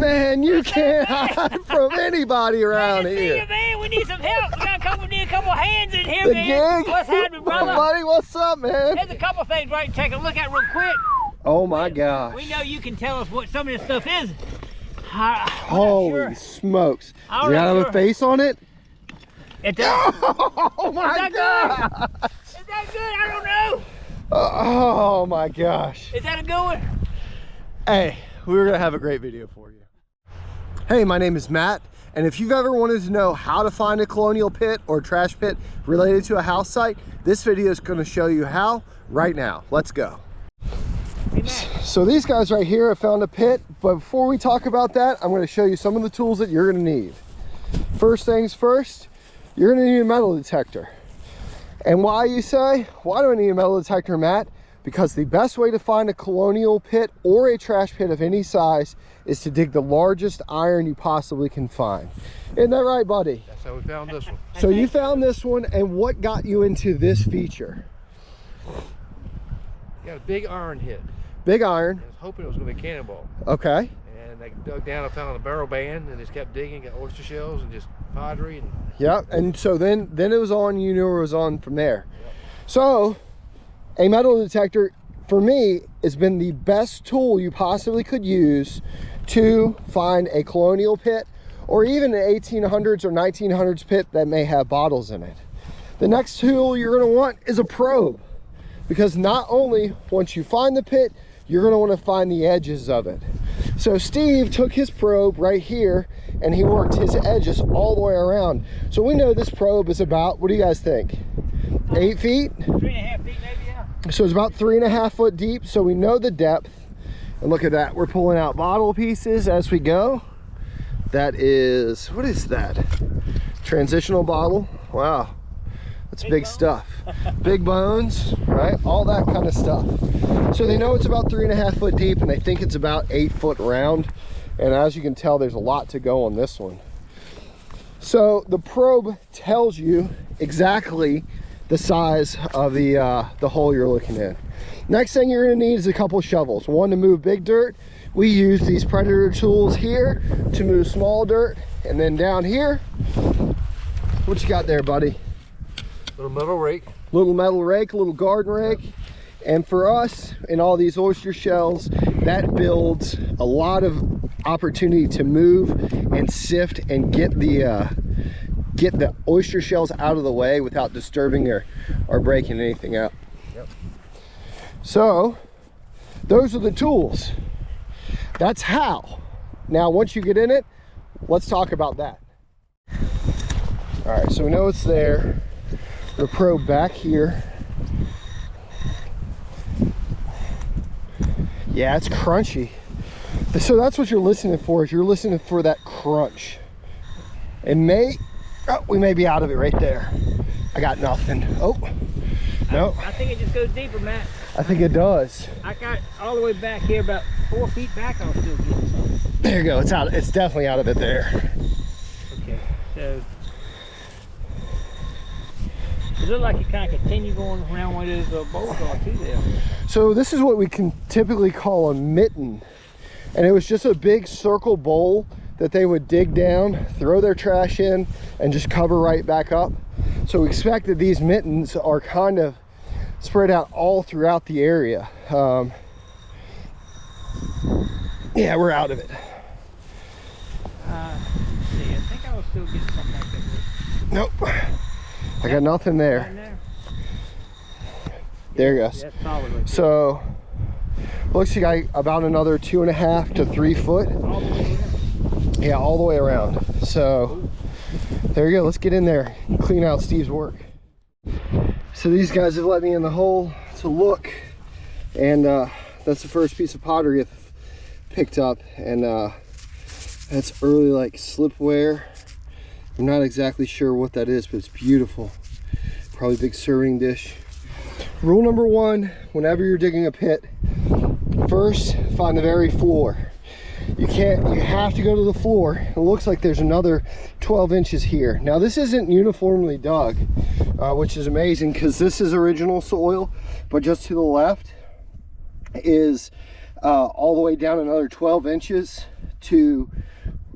Man, you can't hide from anybody around here. You, man. We need some help. We got a couple hands in here, The man. gig? What's happening, brother? Hey, buddy, what's up, man? There's a couple things right to take a look at real quick. Oh my gosh. We know you can tell us what some of this stuff is. Holy smokes. Does it have a face on it? It does. Oh my gosh. Is that good? I don't know. Oh my gosh. Is that a good one? Hey, we're gonna have a great video for you. Hey, my name is Matt, and if you've ever wanted to know how to find a colonial pit or trash pit related to a house site, this video is gonna show you how right now. Let's go. So these guys right here have found a pit, but before we talk about that, I'm gonna show you some of the tools that you're gonna need. First things first, you're gonna need a metal detector. And why, you say? Why do I need a metal detector, Matt? Because the best way to find a colonial pit or a trash pit of any size is to dig the largest iron you possibly can find. Isn't that right, buddy? That's how we found this one. So you found this one, and what got you into this feature? Got a big iron hit. Big iron. I was hoping it was going to be a cannonball. Okay. And I dug down, I found a barrel band, and just kept digging, got oyster shells and just pottery. And yep, and so then it was on, you knew it was on from there. Yep. So a metal detector for me has been the best tool you possibly could use to find a colonial pit or even an 1800s or 1900s pit that may have bottles in it. The next tool you're going to want is a probe, because not only once you find the pit, you're going to want to find the edges of it. So Steve took his probe right here and he worked his edges all the way around. So we know this probe is about, what do you guys think? 8 feet? 3.5 feet maybe, yeah. So it's about 3.5 foot deep. So we know the depth. And look at that. We're pulling out bottle pieces as we go. That is, what is that? Transitional bottle. Wow. That's big stuff. Big bones, right? All that kind of stuff. So they know it's about 3.5 foot deep, and they think it's about 8 foot round. And as you can tell, there's a lot to go on this one. So the probe tells you exactly the size of the hole you're looking in. Next thing you're gonna need is a couple shovels. One to move big dirt. We use these Predator tools here to move small dirt. And then down here, what you got there, buddy? little metal rake. Little metal rake, little garden rake. And for us, in all these oyster shells, that builds a lot of opportunity to move and sift and get the oyster shells out of the way without disturbing or breaking anything up. Yep. So those are the tools. That's how. Now once you get in it, let's talk about that. All right, so we know it's there. We'll probe back here. Yeah, it's crunchy. So that's what you're listening for, is you're listening for that crunch. It may, oh, we may be out of it right there. I got nothing. Oh, no. I think it just goes deeper, Matt. I think it does. I got all the way back here, about 4 feet back, I'll still get something. There you go, it's out. It's definitely out of it there. Okay, so it looks like you kind of continue going around where those bowls are too there. So this is what we can typically call a mitten. And it was just a big circle bowl that they would dig down, throw their trash in, and just cover right back up. So we expect that these mittens are kind of spread out all throughout the area. Yeah, we're out of it. See, I think I will still get something like that. Nope. I got nothing there. There it goes. That's solid right there. So looks like about another 2.5 to 3 foot. All the way around. Yeah, all the way around. So there you go. Let's get in there and clean out Steve's work. So these guys have let me in the hole to look, and that's the first piece of pottery I've picked up, and that's early like slipware. I'm not exactly sure what that is, but it's beautiful. Probably a big serving dish. Rule number one, whenever you're digging a pit, first find the very floor. You have to go to the floor. It looks like there's another 12 inches here. Now this isn't uniformly dug, which is amazing because this is original soil, but just to the left is all the way down another 12 inches to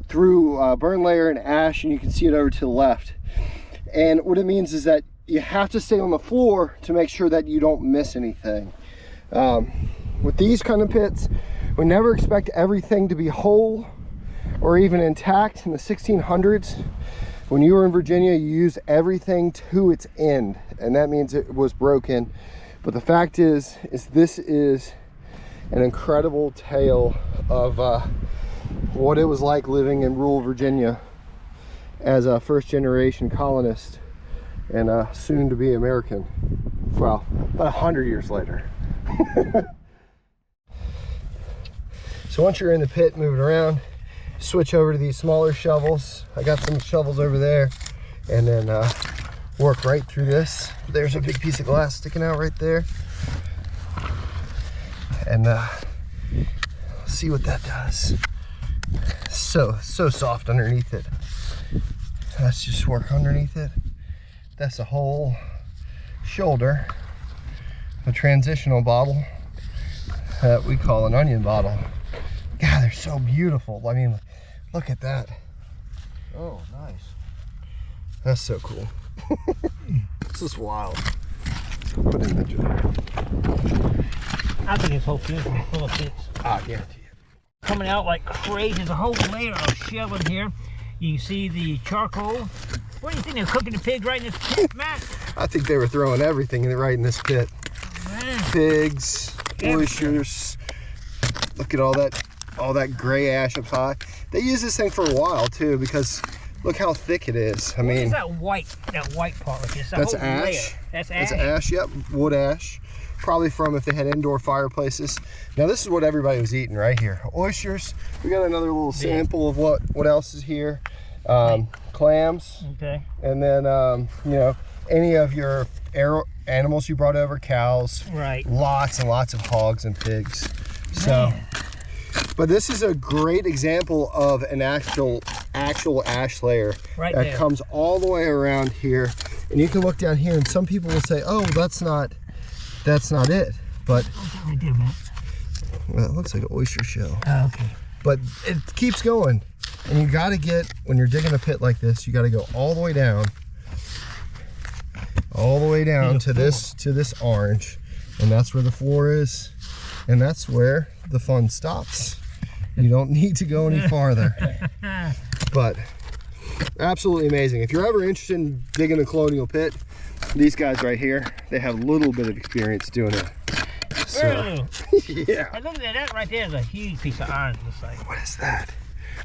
through burn layer and ash, and you can see it over to the left. And what it means is that you have to stay on the floor to make sure that you don't miss anything. With these kind of pits, we never expect everything to be whole or even intact. In the 1600s, when you were in Virginia, you used everything to its end, and that means it was broken. But the fact is this is an incredible tale of what it was like living in rural Virginia as a first-generation colonist and soon to be American. Well, about 100 years later. So once you're in the pit moving around, switch over to these smaller shovels. I got some shovels over there, and then work right through this. There's a big piece of glass sticking out right there, and see what that does. So soft underneath it. Let's just work underneath it. That's a whole shoulder, a transitional bottle that we call an onion bottle. God, they're so beautiful. I mean, look at that. Oh, nice. That's so cool. This is wild. Put it in the jar. I think this whole thing is full of pits. I guarantee it. Coming out like crazy. There's a whole layer of shell in here. You can see the charcoal. What do you think they're cooking the pigs right in this pit, Matt? I think they were throwing everything right in this pit. Man. Pigs, oysters. Look at all that gray ash up high. They use this thing for a while too, because look how thick it is. I mean, what is that white part right there? that's ash. Layer. That's ash. That's ash, yep, wood ash. Probably from if they had indoor fireplaces. Now this is what everybody was eating right here. Oysters. We got another little sample of what else is here. Clams. Okay. And then you know, any of your animals you brought over, cows. Right. Lots and lots of hogs and pigs. So, Man. But this is a great example of an actual ash layer Right that there. comes all the way around here. And you can look down here, and some people will say, "Oh, that's not it." But What's that right there, Matt? well, it looks like an oyster shell. Oh, okay. But it keeps going, and you got to get, when you're digging a pit like this, you got to go all the way down, to this orange, and that's where the floor is, and that's where the fun stops. You don't need to go any farther. But absolutely amazing. If you're ever interested in digging a colonial pit, these guys right here, they have a little bit of experience doing it. So, yeah. And look at that right there is a huge piece of iron. Looks like. What is that?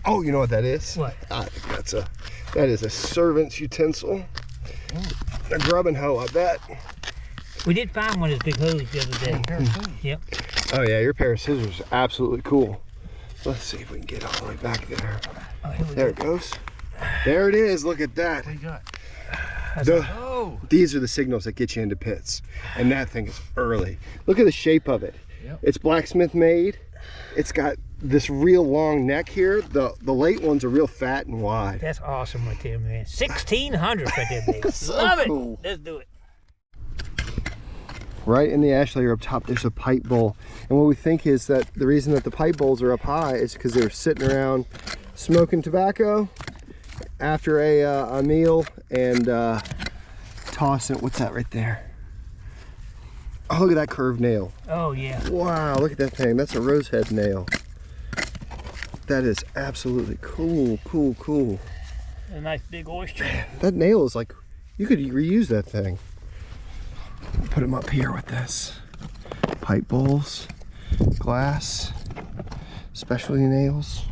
Oh, you know what that is? What? I think that is a servant's utensil. A grubbing hoe, I bet. We did find one of those big hose the other day. Yep. Oh yeah, your pair of scissors is absolutely cool. Let's see if we can get all the way back there. Oh, here we There go. it goes. There it is. Look at that. What do you got? The- these are the signals that get you into pits, and that thing is early. Look at the shape of it. Yep. It's blacksmith made. It's got this real long neck here. The late ones are real fat and wide. That's awesome right there, man. 1600 right there, baby. So Love cool. it. Let's do it. Right in the ash layer up top, there's a pipe bowl. And what we think is that the reason that the pipe bowls are up high is because they were sitting around smoking tobacco after a meal and tossing. What's that right there? Oh, look at that curved nail. Oh, yeah. Wow, look at that thing. That's a rosehead nail. That is absolutely cool, cool, cool. A nice big oyster. That nail is like, you could reuse that thing. Put them up here with this. Pipe bowls, glass, specialty nails.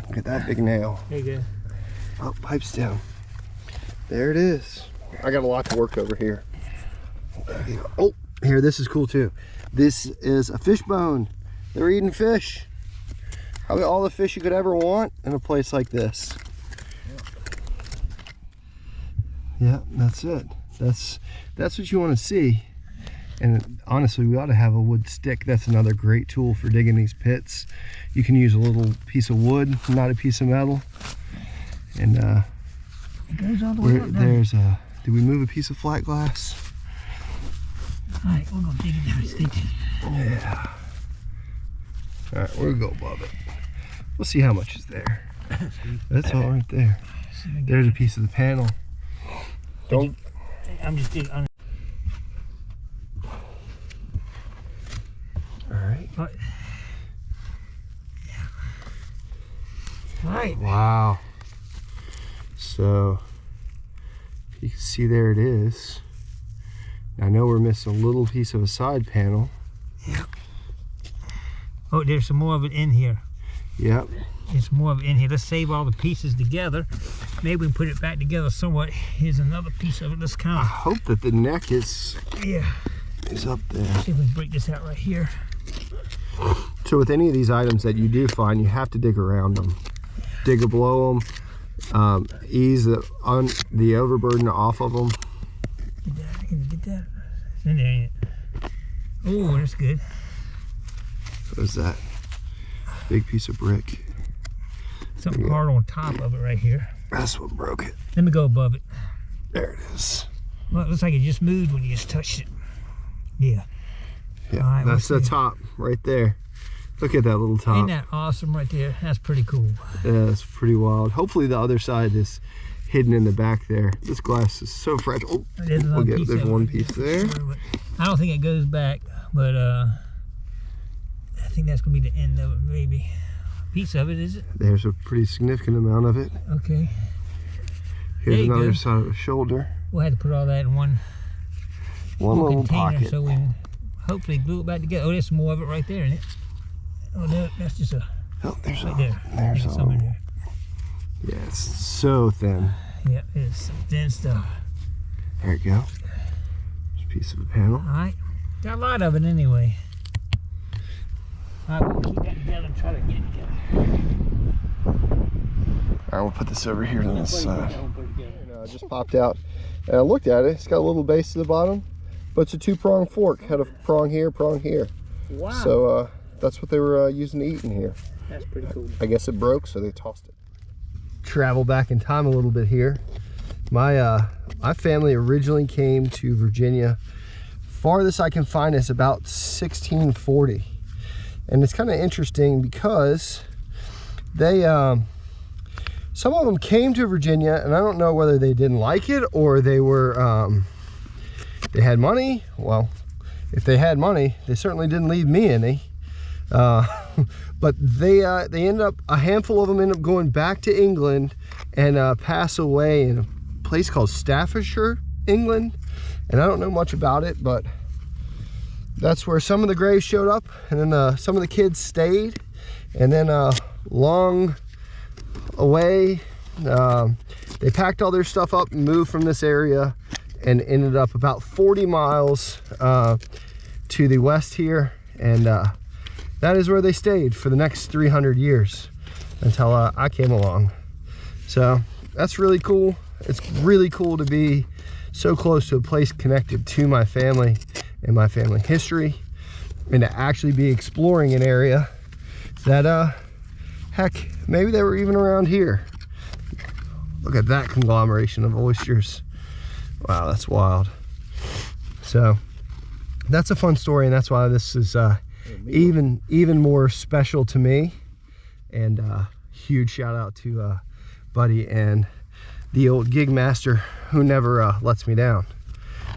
Look at that big nail. There you go. Oh, pipe stem. There it is. I got a lot to work over here. Oh, here, this is cool too. This is a fish bone. They're eating fish. Probably all the fish you could ever want in a place like this. Yeah, that's it. That's what you want to see. And honestly, we ought to have a wood stick. That's another great tool for digging these pits. You can use a little piece of wood, not a piece of metal. And It goes all the way up there. there's a, did we move a piece of flat glass? Alright, we'll go dig in there. Stay tuned. Yeah. All right, we'll go above it. We'll see how much is there. That's all right there. There's a piece of the panel. Don't. I'm just digging on. All right. Alright. Wow. So you can see there it is. I know we're missing a little piece of a side panel. Yeah. Oh, there's some more of it in here. Yep. There's more of it in here. Let's save all the pieces together. Maybe we can put it back together somewhat. Here's another piece of it. Let's I count. hope that the neck is up there. See if we can break this out right here. So with any of these items that you do find, you have to dig around them. Dig below them. Ease the overburden off of them. Get that. Can you get that? It's in there, ain't it? Oh, that's good. What is that? Big piece of brick. Something hard on top of it right here. That's what broke it. Let me go above it. There it is. Well, it looks like it just moved when you just touched it. Yeah. Yeah, All right, that's the we'll see. top right there. Look at that little top. Ain't that awesome right there? That's pretty cool. Yeah, that's pretty wild. Hopefully the other side is hidden in the back there. This glass is so fragile. Oh, There's another piece there's of it one right piece there. I don't think it goes back, but I think that's gonna be the end of it, maybe. A piece of it, is it? There's a pretty significant amount of it. Okay. Here's There you another go. side of the shoulder. We'll have to put all that in one Little container pocket. so we can hopefully glue it back together. Oh, there's some more of it right there, isn't it? Oh, no, that's just a Oh, there's right a, there. there's some in a, there. yeah, it's so thin. Yeah, it's some thin stuff. There you go. There's a piece of a panel. All right, got a lot of it anyway. All right, we'll keep that together and try to get it together. All right, we'll put this over here to this side. Put it together. It just popped out, and I looked at it. It's got a little base to the bottom, but it's a two-prong fork. Had a prong here, prong here. Wow. So that's what they were using to eat in here. That's pretty cool. I guess it broke, so they tossed it. Travel back in time a little bit here. My family originally came to Virginia. Farthest I can find is about 1640, and it's kind of interesting because they some of them came to Virginia, and I don't know whether they didn't like it or they were they had money. Well, if they had money, they certainly didn't leave me any. But they ended up, a handful of them ended up going back to England and pass away in a place called Staffordshire, England. And I don't know much about it, but that's where some of the graves showed up, and then some of the kids stayed, and then long away, they packed all their stuff up and moved from this area and ended up about 40 miles to the west here, and that is where they stayed for the next 300 years until I came along. So that's really cool. It's really cool to be so close to a place connected to my family and my family history, and to actually be exploring an area that heck, maybe they were even around here. Look at that conglomeration of oysters. Wow, that's wild. So that's a fun story, and that's why this is even more special to me. And huge shout out to Buddy and the old gig master who never lets me down.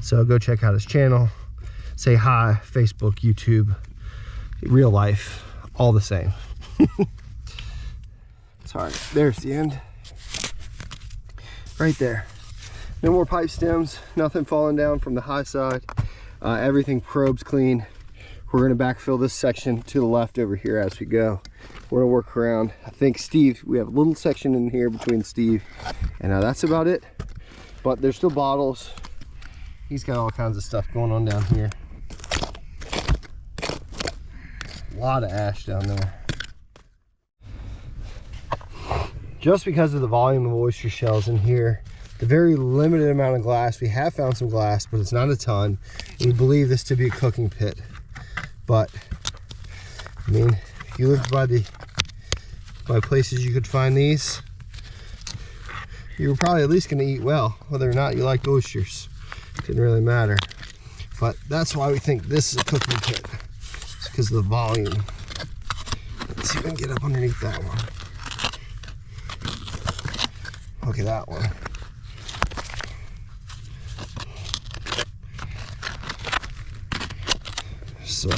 So go check out his channel, say hi, Facebook, YouTube, real life, all the same. Sorry, there's the end. Right there. No more pipe stems, nothing falling down from the high side. Everything probes clean. We're gonna backfill this section to the left over here as we go. We're gonna work around, I think Steve, we have a little section in here between Steve, and that's about it. But there's still bottles. He's got all kinds of stuff going on down here. A lot of ash down there. Just because of the volume of oyster shells in here, the very limited amount of glass, we have found some glass, but it's not a ton. We believe this to be a cooking pit. But I mean, if you lived by places you could find these, you were probably at least going to eat well, whether or not you liked oysters. Didn't really matter. But that's why we think this is a cooking pit. It's because of the volume. Let's see if we can get up underneath that one. Look at that one. So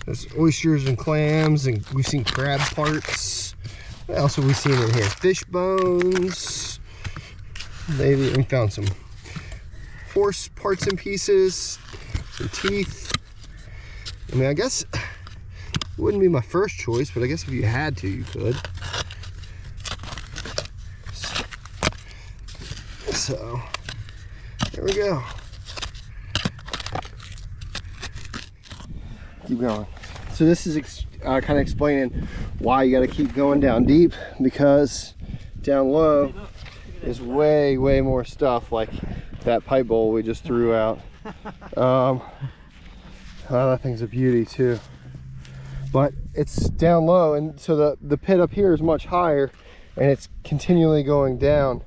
there's oysters and clams, and we've seen crab parts. What else have we seen in here? Fish bones. Maybe we found some horse parts and pieces, some teeth. I mean, I guess it wouldn't be my first choice, but I guess if you had to, you could. So there we go. Keep going. So this is kind of explaining why you got to keep going down deep, because down low is way more stuff, like that pipe bowl we just threw out. That thing's a beauty too, but it's down low, and so the pit up here is much higher, and it's continually going down.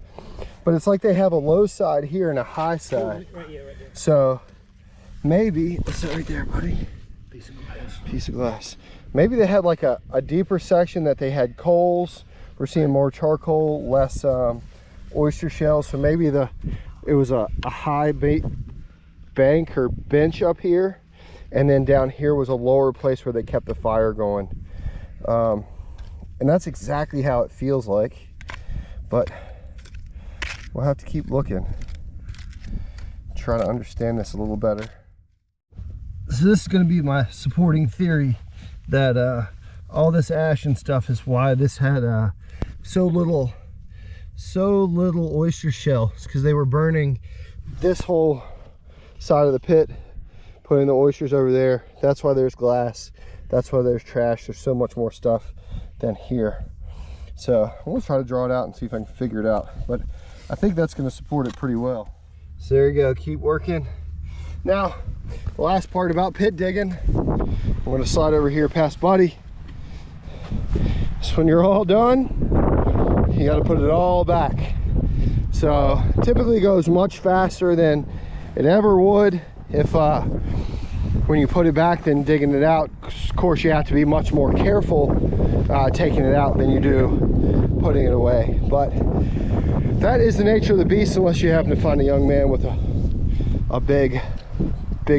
But it's like they have a low side here and a high side. Right there. So maybe, what's that right there, buddy? Piece of glass. Maybe they had like a deeper section that they had coals. We're seeing more charcoal, less oyster shells. So maybe it was a high bank or bench up here, and then down here was a lower place where they kept the fire going. And that's exactly how it feels like, but we'll have to keep looking, try to understand this a little better. So this is going to be my supporting theory, that all this ash and stuff is why this had so little oyster shells, because they were burning this whole side of the pit, putting the oysters over there. That's why there's glass, that's why there's trash. There's so much more stuff than here. So I'm gonna try to draw it out and see if I can figure it out, but I think that's going to support it pretty well. So there you go, keep working. Now the last part about pit digging, I'm going to slide over here past Buddy. So when you're all done, you got to put it all back. So typically goes much faster than it ever would if when you put it back than digging it out. Of course, you have to be much more careful taking it out than you do putting it away, but that is the nature of the beast, unless you happen to find a young man with a big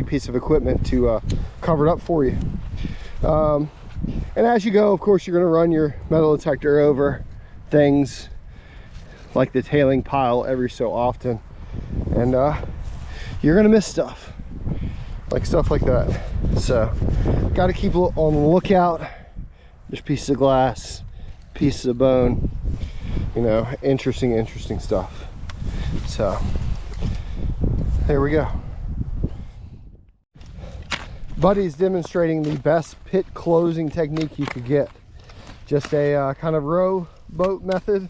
piece of equipment to cover it up for you. And as you go, of course, you're going to run your metal detector over things like the tailing pile every so often, and you're going to miss stuff like that. So got to keep on the lookout. There's pieces of glass, pieces of bone, you know, interesting stuff. So there we go. Buddy's demonstrating the best pit closing technique you could get. Just a kind of row boat method.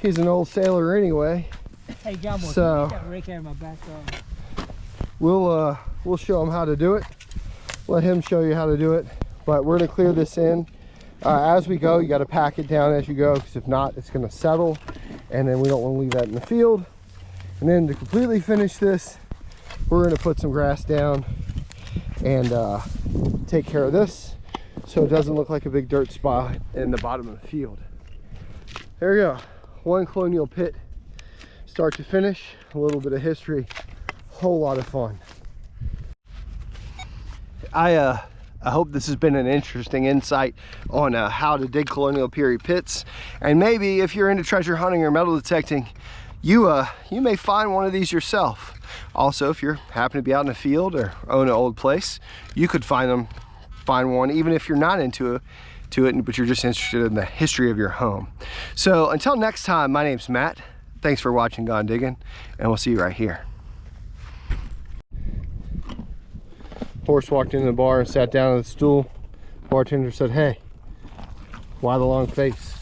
He's an old sailor anyway. Hey John, so got a rake out of my backyard. We'll show him how to do it. Let him show you how to do it. But we're gonna clear this in. As we go, you got to pack it down as you go, because if not, it's going to settle, and then we don't want to leave that in the field. And then to completely finish this, we're going to put some grass down and take care of this so it doesn't look like a big dirt spot in the bottom of the field. There you go, one Colonial pit, start to finish, a little bit of history, whole lot of fun. I hope this has been an interesting insight on how to dig colonial period pits, and maybe if you're into treasure hunting or metal detecting, you may find one of these yourself. Also, if you happen to be out in the field or own an old place, you could find one even if you're not into it, but you're just interested in the history of your home. So until next time, my name's Matt. Thanks for watching Gone Diggin', and we'll see you right here. Horse walked into the bar and sat down at the stool. Bartender said, "Hey, why the long face?"